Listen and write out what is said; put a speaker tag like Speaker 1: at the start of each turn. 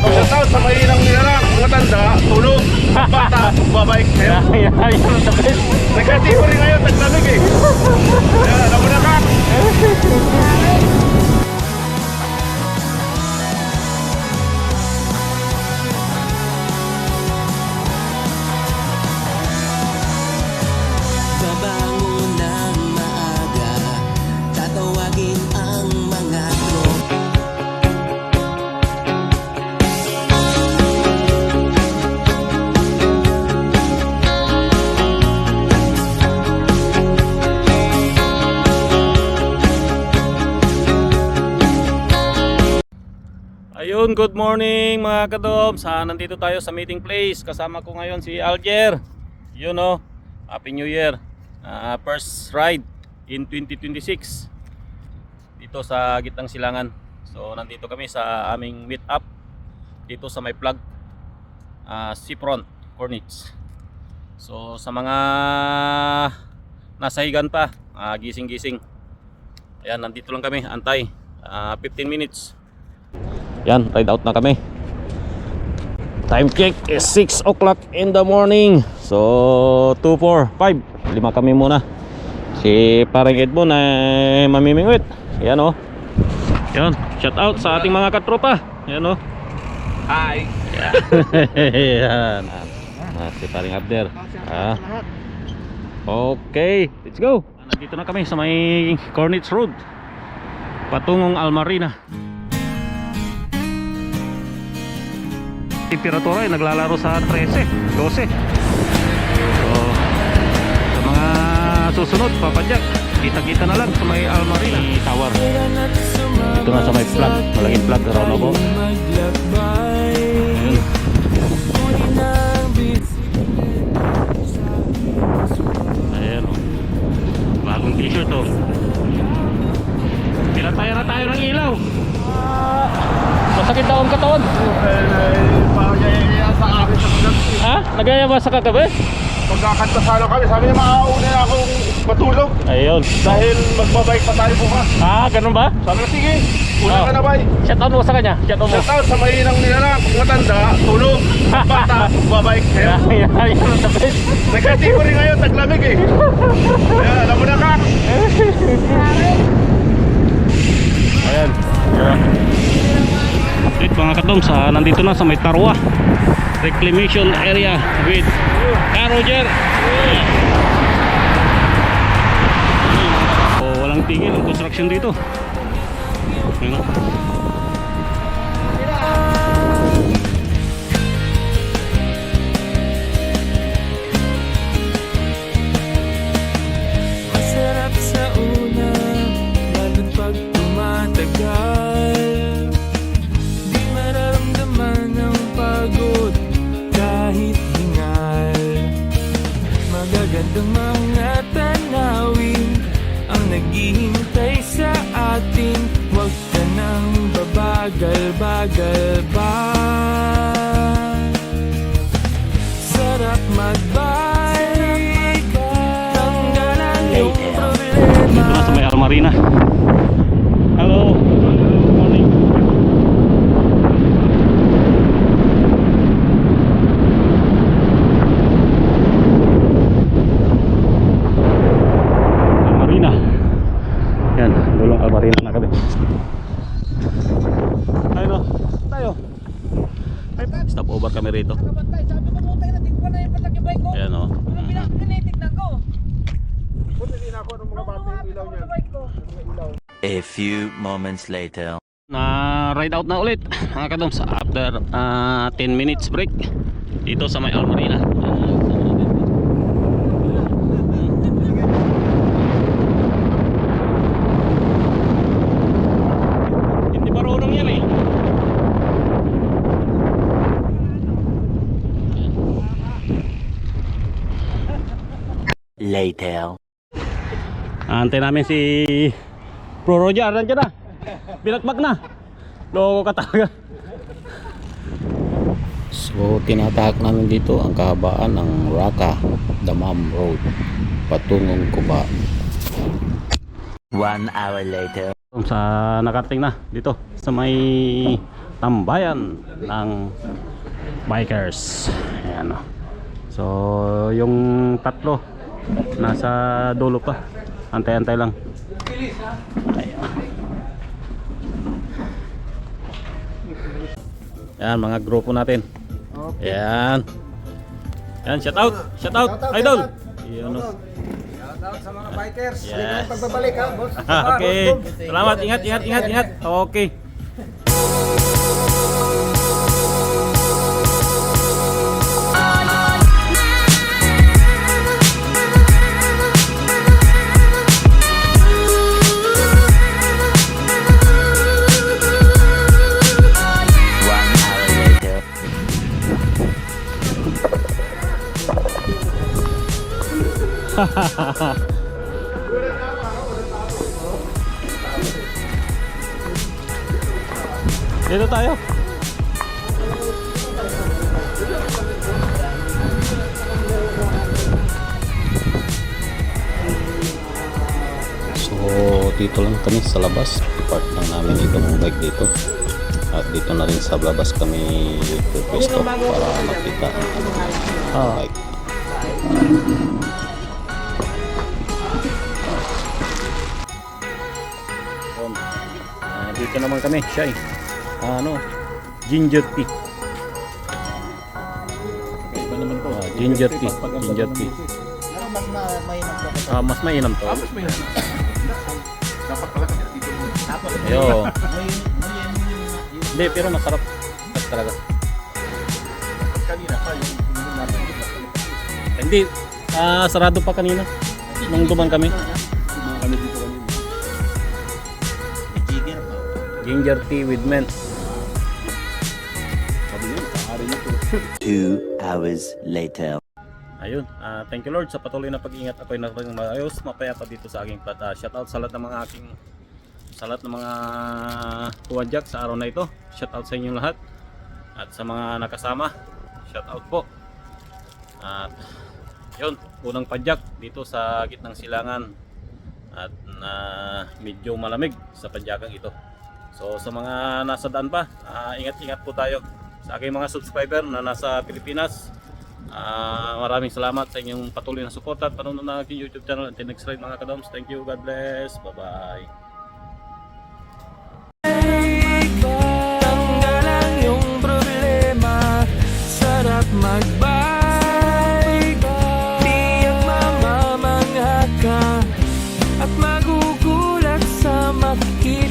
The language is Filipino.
Speaker 1: Shout out sa mainang nilalang, matanda, tulog, bata, babike.
Speaker 2: Ayun, the best.
Speaker 1: Nagkatipuri ngayon, taglamig eh. Ayan, alam mo na ka.
Speaker 3: Babangon ng maaga, tatawagin ang mga tropa.
Speaker 2: Ayun, good morning mga kadoms. Nandito tayo sa meeting place. Kasama ko ngayon si Alger. Yun o, Happy New Year. First ride in 2026 dito sa Gitang Silangan. So nandito kami sa aming meet up dito sa may plug, Seafront, Cornets. So sa mga nasa higan pa, gising-gising. Ayan, nandito lang kami, antay 15 minutes. Yan, ride out na kami. Time check is 6 o'clock in the morning. So 2, 4, 5, 5 kami muna. Si parang Edmond ay mamimingwit. Yan o. Yan, shout out sa ating mga katropa. Yan o.
Speaker 1: Hi.
Speaker 2: Yan. Si paring Abner. Okay, let's go. Nandito na kami sa may Cornets Road, patungong Almarina. Temperatura ay naglalaro sa 13, 12. So, sa mga susunod, papadyak, kita-kita na lang sa may Almarina Tower. Ito na sa may plug, malaking plug, roundabout. Ayan o, bagong t-shirt o. Pinataya na tayo ng ilaw. Masakit daw ang katawan.
Speaker 1: Pagkayaya sa akin sa vlog.
Speaker 2: Ha? Nagaya ba sa kagabi?
Speaker 1: Pagkakanta sana kami, sabi niya maauna na akong matulog.
Speaker 2: Ayun.
Speaker 1: Dahil magbabike pa tayo bukas.
Speaker 2: Ganun ba?
Speaker 1: Sabi na, sige, una ka na bay.
Speaker 2: Shout out mo sa kanya. Shout out mo.
Speaker 1: Shout out sa mainang nilalang, matanda, tulog, bata, babike.
Speaker 2: Ayun, the best.
Speaker 1: Nagkatipuri ngayon, taglamig eh. Ayan, alam mo na ka.
Speaker 2: Ayan. Update mga katoms, nandito na sa may Tarwa Reclamation Area with Roger. Walang tigil ang construction dito. Ayan.
Speaker 3: Masarap sa una, lalo pag tumatagal. Di mararamdaman ang pagod kahit hingal. Magagandang mga tanawin ang naghihintay sa atin. Huwag ka nang babagal-bagal ba. Sarap mag-bike, tanggalan yung problema.
Speaker 2: Dito na sa may Almarina. Hello. Good morning. Almarina. Yan, dulong Almarina na kami. Ayun o, tayo. Stop over kami rito.
Speaker 4: Nakabantay, sabi ko mo tayo na, tingnan na yung patak yung bike ko.
Speaker 2: Ayan o.
Speaker 4: Anong tinitignan ko?
Speaker 1: Buti din ako ng mga bata yung ilaw niya.
Speaker 4: Bike ko.
Speaker 5: A few moments later.
Speaker 2: Na ride out na ulit mga kadoms after 10 minutes break dito sa may Almarina. Hindi marunong yan eh.
Speaker 5: Later.
Speaker 2: Antay namin si Pro Roger, nandiyan na. Binakbak na. Loko ka talaga. So tinatahak namin dito ang kahabaan ng Raka Damam Road patungong Kuba.
Speaker 5: 1 hour later.
Speaker 2: Sa nakarating na dito sa may tambayan ng bikers. Ayan, oh. So yung tatlo nasa dulo pa, antay-antay lang. Ayan. Yan mga grupo natin. Yan. Yan, shout out idol. Yun, oh.
Speaker 4: Shoutout sa mga bikers.
Speaker 2: Yes.
Speaker 4: Pagbabalik ha, boss.
Speaker 2: Okay. Salamat. Ingat. Okay.
Speaker 5: One hour later.
Speaker 2: Dito tayo. So dito lang kami sa labas. Park lang namin itong bike dito. At dito na rin sa labas kami pwesto para makita ang bike. Dito naman kami, siya ginger tea. Iba naman to. Ginger tea. Mas mainam to.
Speaker 1: Dapat pala kasi dito.
Speaker 2: Ayo. Hindi, pero masarap talaga.
Speaker 1: Kanina pa yung ininom natin.
Speaker 2: Hindi, sarado pa kanina nung duman kami.
Speaker 1: Ano dito kanina?
Speaker 2: Ginger tea with mint.
Speaker 1: Sabi niya, maaari nito.
Speaker 5: 2 hours later.
Speaker 2: Ayun, thank you Lord sa patuloy na pag-ingat. Ako'y naging maayos, mapayapa dito sa aking plat. Shout out sa lahat ng mga tuwadyak sa araw na ito. Shout out sa inyong lahat. At sa mga nakasama, shout out po. At yun, unang padyak dito sa gitnang silangan. At medyo malamig sa padyakan ito. So sa mga nasa daan pa, ingat-ingat po tayo. Sa aking mga subscriber na nasa Pilipinas, maraming salamat sa inyong patuloy na suporta at panonood ng aking YouTube channel. Until next time mga kadoms, thank you, God bless, bye bye.
Speaker 3: Tanggalan yung problema, sarap magbike. Tiyak mamamangha ka at magugulat sa makikita.